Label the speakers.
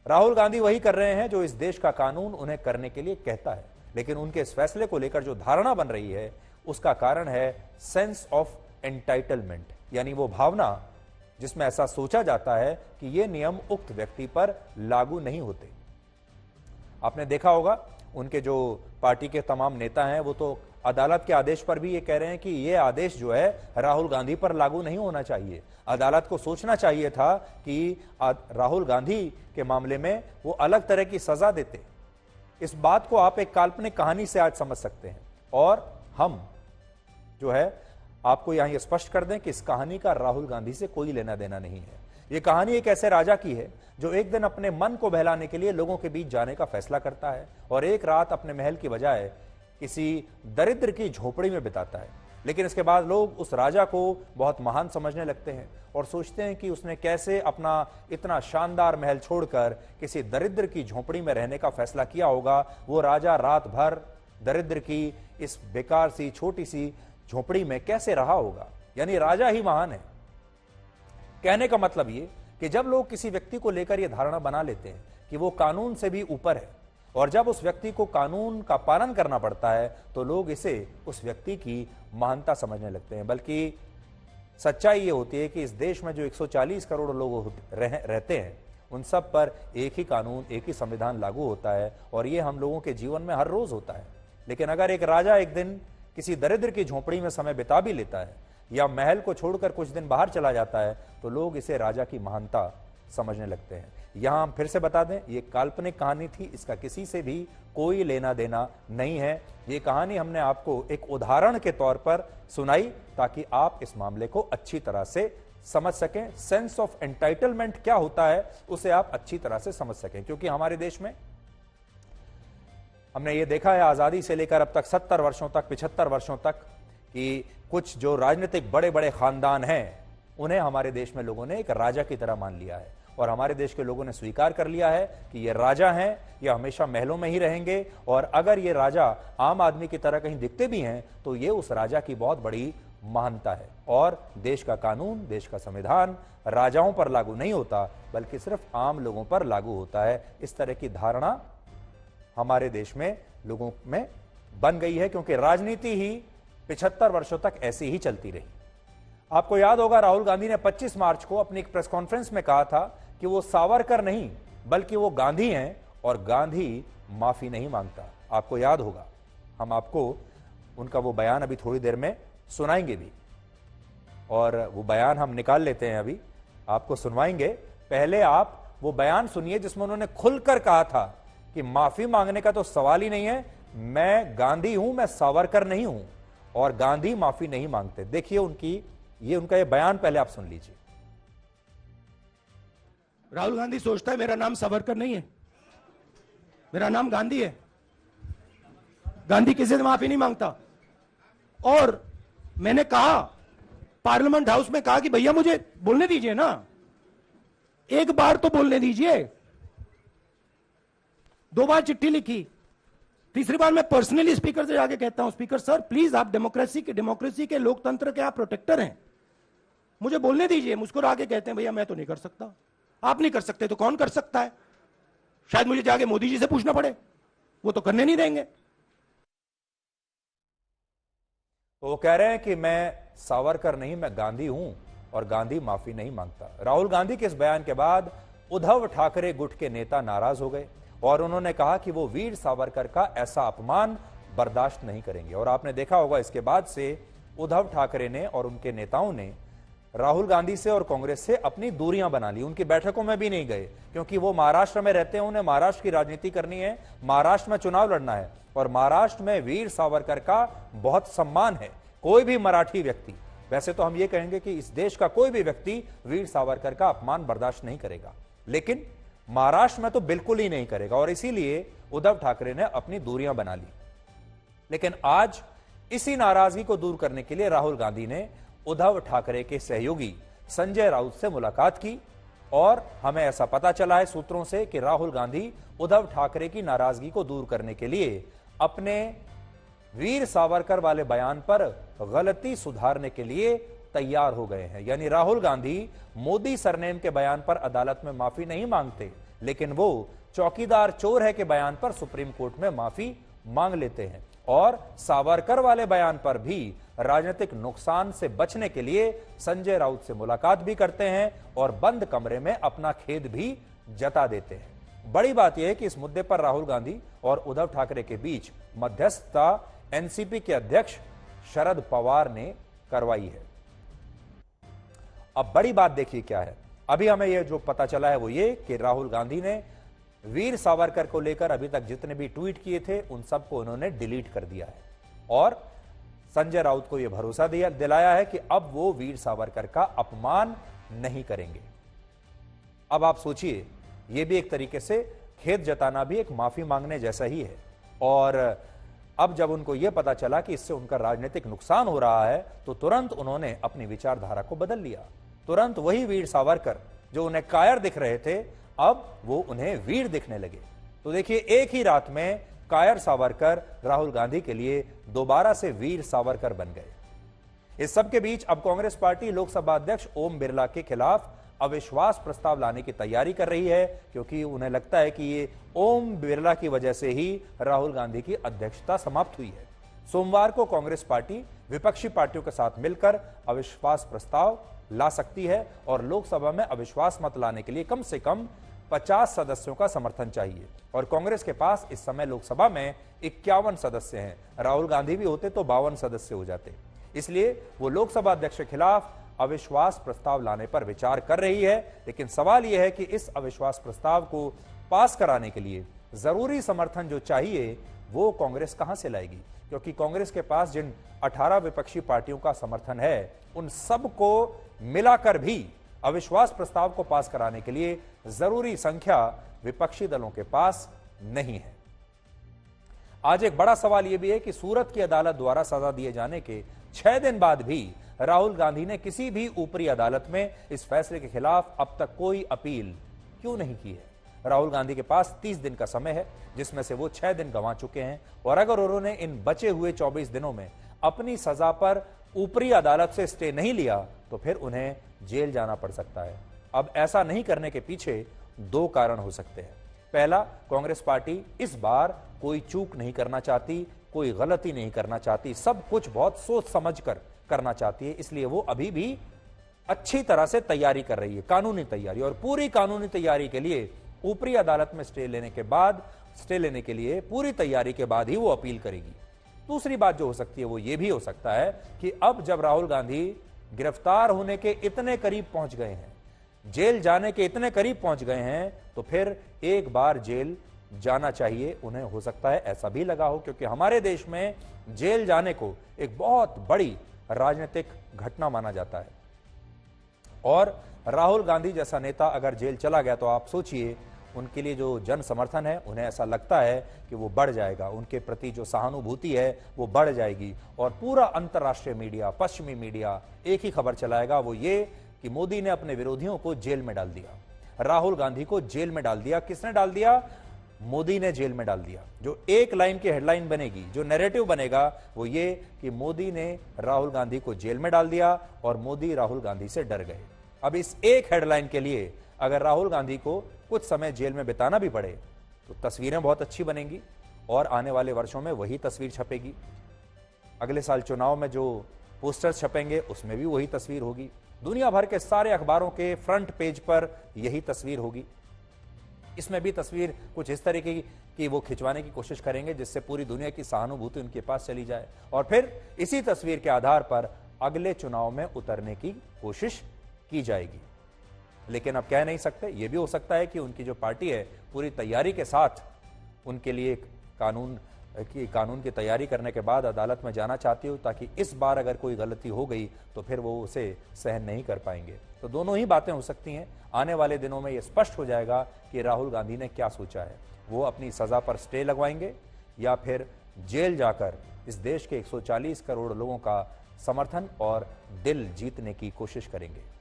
Speaker 1: राहुल गांधी वही कर रहे हैं जो इस देश का कानून उन्हें करने के लिए कहता है, लेकिन उनके इस फैसले को लेकर जो धारणा बन रही है उसका कारण है सेंस ऑफ एंटाइटलमेंट, यानी वो भावना जिसमें ऐसा सोचा जाता है कि ये नियम उक्त व्यक्ति पर लागू नहीं होते। आपने देखा होगा उनके जो पार्टी के तमाम नेता हैं वो तो अदालत के आदेश पर भी ये कह रहे हैं कि ये आदेश जो है राहुल गांधी पर लागू नहीं होना चाहिए। अदालत को सोचना चाहिए था कि राहुल गांधी के मामले में वो अलग तरह की सजा देते। इस बात को आप एक काल्पनिक कहानी से आज समझ सकते हैं, और हम जो है आपको यहां ये स्पष्ट कर दें कि इस कहानी का राहुल गांधी से कोई लेना देना नहीं है। यह कहानी एक ऐसे राजा की है जो एक दिन अपने मन को बहलाने के लिए लोगों के बीच जाने का फैसला करता है और एक रात अपने महल की बजाय किसी दरिद्र की झोपड़ी में बिताता है। लेकिन इसके बाद लोग उस राजा को बहुत महान समझने लगते हैं और सोचते हैं कि उसने कैसे अपना इतना शानदार महल छोड़कर किसी दरिद्र की झोपड़ी में रहने का फैसला किया होगा। वो राजा रात भर दरिद्र की इस बेकार सी छोटी सी झोपड़ी में कैसे रहा होगा, यानी राजा ही महान है। कहने का मतलब ये कि जब लोग किसी व्यक्ति को लेकर यह धारणा बना लेते हैं कि वो कानून से भी ऊपर है और जब उस व्यक्ति को कानून का पालन करना पड़ता है तो लोग इसे उस व्यक्ति की महानता समझने लगते हैं। बल्कि सच्चाई ये होती है कि इस देश में जो 140 करोड़ लोग रहते हैं उन सब पर एक ही कानून, एक ही संविधान लागू होता है और ये हम लोगों के जीवन में हर रोज होता है। लेकिन अगर एक राजा एक दिन किसी दरिद्र की झोपड़ी में समय बिता भी लेता है या महल को छोड़कर कुछ दिन बाहर चला जाता है तो लोग इसे राजा की महानता समझने लगते हैं। यहां हम फिर से बता दें, ये काल्पनिक कहानी थी, इसका किसी से भी कोई लेना देना नहीं है। ये कहानी हमने आपको एक उदाहरण के तौर पर सुनाई ताकि आप इस मामले को अच्छी तरह से समझ सकें। सेंस ऑफ एंटाइटलमेंट क्या होता है उसे आप अच्छी तरह से समझ सकें, क्योंकि हमारे देश में हमने ये देखा है आजादी से लेकर अब तक 70 वर्षों तक, 75 वर्षों तक कि कुछ जो राजनीतिक बड़े बड़े खानदान हैं उन्हें हमारे देश में लोगों ने एक राजा की तरह मान लिया है और हमारे देश के लोगों ने स्वीकार कर लिया है कि ये राजा हैं, ये हमेशा महलों में ही रहेंगे और अगर ये राजा आम आदमी की तरह कहीं दिखते भी हैं तो ये उस राजा की बहुत बड़ी महानता है। और देश का कानून, देश का संविधान राजाओं पर लागू नहीं होता बल्कि सिर्फ आम लोगों पर लागू होता है। इस तरह की धारणा हमारे देश में लोगों में बन गई है क्योंकि राजनीति ही 75 वर्षों तक ऐसी ही चलती रही। आपको याद होगा राहुल गांधी ने 25 मार्च को अपनी एक प्रेस कॉन्फ्रेंस में कहा था कि वो सावरकर नहीं बल्कि वो गांधी हैं और गांधी माफी नहीं मांगता। आपको याद होगा, हम आपको उनका वो बयान अभी थोड़ी देर में सुनाएंगे भी और वो बयान हम निकाल लेते हैं, अभी आपको सुनवाएंगे। पहले आप वो बयान सुनिए जिसमें उन्होंने खुलकर कहा था कि माफी मांगने का तो सवाल ही नहीं है, मैं गांधी हूं, मैं सावरकर नहीं हूं और गांधी माफी नहीं मांगते। देखिए उनका ये बयान पहले आप सुन लीजिए।
Speaker 2: राहुल गांधी सोचता है मेरा नाम सावरकर नहीं है, मेरा नाम गांधी है। गांधी किसी से माफी नहीं मांगता। और मैंने कहा पार्लियामेंट हाउस में कहा कि भैया मुझे बोलने दीजिए ना, एक बार तो बोलने दीजिए। 2 बार चिट्ठी लिखी, तीसरी बार मैं पर्सनली स्पीकर से जाके कहता हूं, स्पीकर सर प्लीज, आप डेमोक्रेसी के लोकतंत्र के आप प्रोटेक्टर हैं, मुझे बोलने दीजिए। मुस्कुरा आके कहते हैं भैया मैं तो नहीं कर सकता। आप नहीं कर सकते तो कौन कर सकता है? शायद मुझे जाके मोदी जी से पूछना पड़े, वो तो करने नहीं देंगे।
Speaker 1: तो वो कह रहे हैं कि मैं सावरकर नहीं, मैं गांधी हूं और गांधी माफी नहीं मांगता। राहुल गांधी के इस बयान के बाद उद्धव ठाकरे गुट के नेता नाराज हो गए और उन्होंने कहा कि वो वीर सावरकर का ऐसा अपमान बर्दाश्त नहीं करेंगे। और आपने देखा होगा इसके बाद से उद्धव ठाकरे ने और उनके नेताओं ने राहुल गांधी से और कांग्रेस से अपनी दूरियां बना ली, उनकी बैठकों में भी नहीं गए क्योंकि वो महाराष्ट्र में रहते हैं, उन्हें महाराष्ट्र की राजनीति करनी है, महाराष्ट्र में चुनाव लड़ना है और महाराष्ट्र में वीर सावरकर का बहुत सम्मान है। कोई भी मराठी व्यक्ति, वैसे तो हम ये कहेंगे कि इस देश का कोई भी व्यक्ति वीर सावरकर का अपमान बर्दाश्त नहीं करेगा, लेकिन महाराष्ट्र में तो बिल्कुल ही नहीं करेगा और इसीलिए उद्धव ठाकरे ने अपनी दूरियां बना ली। लेकिन आज इसी नाराजगी को दूर करने के लिए राहुल गांधी ने उद्धव ठाकरे के सहयोगी संजय राउत से मुलाकात की और हमें ऐसा पता चला है सूत्रों से कि राहुल गांधी उद्धव ठाकरे की नाराजगी को दूर करने के लिए अपने वीर सावरकर वाले बयान पर गलती सुधारने के लिए तैयार हो गए हैं। यानी राहुल गांधी मोदी सरनेम के बयान पर अदालत में माफी नहीं मांगते, लेकिन वो चौकीदार चोर है के बयान पर सुप्रीम कोर्ट में माफी मांग लेते हैं और सावरकर वाले बयान पर भी राजनीतिक नुकसान से बचने के लिए संजय राउत से मुलाकात भी करते हैं और बंद कमरे में अपना खेद भी जता देते हैं। बड़ी बात यह है कि इस मुद्दे पर राहुल गांधी और उद्धव ठाकरे के बीच मध्यस्थता एनसीपी के अध्यक्ष शरद पवार ने करवाई है। अब बड़ी बात देखिए क्या है। अभी हमें यह जो पता चला है वो ये कि राहुल गांधी ने वीर सावरकर को लेकर अभी तक जितने भी ट्वीट किए थे उन सबको उन्होंने डिलीट कर दिया है और संजय राउत को यह भरोसा दिलाया है कि अब वो वीर सावरकर का अपमान नहीं करेंगे। अब आप सोचिए, यह भी एक तरीके से खेद जताना भी एक माफी मांगने जैसा ही है। और अब जब उनको यह पता चला कि इससे उनका राजनीतिक नुकसान हो रहा है तो तुरंत उन्होंने अपनी विचारधारा को बदल लिया। तुरंत वही वीर सावरकर जो उन्हें कायर दिख रहे थे, अब वो उन्हें वीर दिखने लगे। तो देखिए, एक ही रात में कायर सावरकर राहुल गांधी के लिए दोबारा से वीर सावरकर बन गए। इस सब के बीच अब कांग्रेस पार्टी लोकसभा अध्यक्ष ओम बिरला के खिलाफ अविश्वास प्रस्ताव लाने की तैयारी कर रही है, क्योंकि उन्हें लगता है कि ये ओम बिरला की वजह से ही राहुल गांधी की अध्यक्षता समाप्त हुई है। सोमवार को कांग्रेस पार्टी विपक्षी पार्टियों के साथ मिलकर अविश्वास प्रस्ताव ला सकती है और लोकसभा में अविश्वास मत लाने के लिए कम से कम 50 सदस्यों का समर्थन चाहिए और कांग्रेस के पास इस समय लोकसभा में 51 सदस्य हैं। राहुल गांधी भी होते तो 52 सदस्य हो जाते। इसलिए वो लोकसभा अध्यक्ष के खिलाफ अविश्वास प्रस्ताव लाने पर विचार कर रही है। लेकिन सवाल यह है कि इस अविश्वास प्रस्ताव को पास कराने के लिए जरूरी समर्थन जो चाहिए वो कांग्रेस कहां से लाएगी, क्योंकि कांग्रेस के पास जिन 18 विपक्षी पार्टियों का समर्थन है उन सबको मिलाकर भी अविश्वास प्रस्ताव को पास कराने के लिए जरूरी संख्या विपक्षी दलों के पास नहीं है। आज एक बड़ा सवाल यह भी है कि सूरत की अदालत द्वारा सजा दिए जाने के 6 दिन बाद भी राहुल गांधी ने किसी भी ऊपरी अदालत में इस फैसले के खिलाफ अब तक कोई अपील क्यों नहीं की है। राहुल गांधी के पास 30 दिन का समय है, जिसमें से वो 6 दिन गंवा चुके हैं और अगर उन्होंने इन बचे हुए 24 दिनों में अपनी सजा पर ऊपरी अदालत से स्टे नहीं लिया तो फिर उन्हें जेल जाना पड़ सकता है। अब ऐसा नहीं करने के पीछे 2 कारण हो सकते हैं। पहला, कांग्रेस पार्टी इस बार कोई चूक नहीं करना चाहती, कोई गलती नहीं करना चाहती, सब कुछ बहुत सोच समझकर करना चाहती है, इसलिए वो अभी भी अच्छी तरह से तैयारी कर रही है, कानूनी तैयारी, और पूरी कानूनी तैयारी के लिए ऊपरी अदालत में स्टे लेने के लिए पूरी तैयारी के बाद ही वो अपील करेगी। दूसरी बात जो हो सकती है वो ये भी हो सकता है कि अब जब राहुल गांधी गिरफ्तार होने के इतने करीब पहुंच गए हैं, जेल जाने के इतने करीब पहुंच गए हैं, तो फिर एक बार जेल जाना चाहिए उन्हें। हो सकता है ऐसा भी लगा हो, क्योंकि हमारे देश में जेल जाने को एक बहुत बड़ी राजनीतिक घटना माना जाता है और राहुल गांधी जैसा नेता अगर जेल चला गया तो आप सोचिए उनके लिए जो जन समर्थन है, उन्हें ऐसा लगता है कि वो बढ़ जाएगा, उनके प्रति जो सहानुभूति है वो बढ़ जाएगी और पूरा अंतर्राष्ट्रीय मीडिया, पश्चिमी मीडिया एक ही खबर चलाएगा, वो ये कि मोदी ने अपने विरोधियों को जेल में डाल दिया, राहुल गांधी को जेल में डाल दिया। किसने डाल दिया? मोदी ने जेल में डाल दिया। जो एक लाइन की हेडलाइन बनेगी, जो नैरेटिव बनेगा वो ये कि मोदी ने राहुल गांधी को जेल में डाल दिया और मोदी राहुल गांधी से डर गए। अब इस एक हेडलाइन के लिए अगर राहुल गांधी को कुछ समय जेल में बिताना भी पड़े तो तस्वीरें बहुत अच्छी बनेंगी और आने वाले वर्षों में वही तस्वीर छपेगी। अगले साल चुनाव में जो पोस्टर्स छपेंगे उसमें भी वही तस्वीर होगी। दुनिया भर के सारे अखबारों के फ्रंट पेज पर यही तस्वीर होगी। इसमें भी तस्वीर कुछ इस तरीके की वो खिंचवाने की कोशिश करेंगे जिससे पूरी दुनिया की सहानुभूति उनके पास चली जाए और फिर इसी तस्वीर के आधार पर अगले चुनाव में उतरने की कोशिश की जाएगी। लेकिन अब कह नहीं सकते, यह भी हो सकता है कि उनकी जो पार्टी है पूरी तैयारी के साथ उनके लिए कानून की तैयारी करने के बाद अदालत में जाना चाहती हो, ताकि इस बार अगर कोई गलती हो गई तो फिर वो उसे सहन नहीं कर पाएंगे। तो दोनों ही बातें हो सकती हैं। आने वाले दिनों में यह स्पष्ट हो जाएगा कि राहुल गांधी ने क्या सोचा है। वो अपनी सजा पर स्टे लगवाएंगे या फिर जेल जाकर इस देश के 140 करोड़ लोगों का समर्थन और दिल जीतने की कोशिश करेंगे।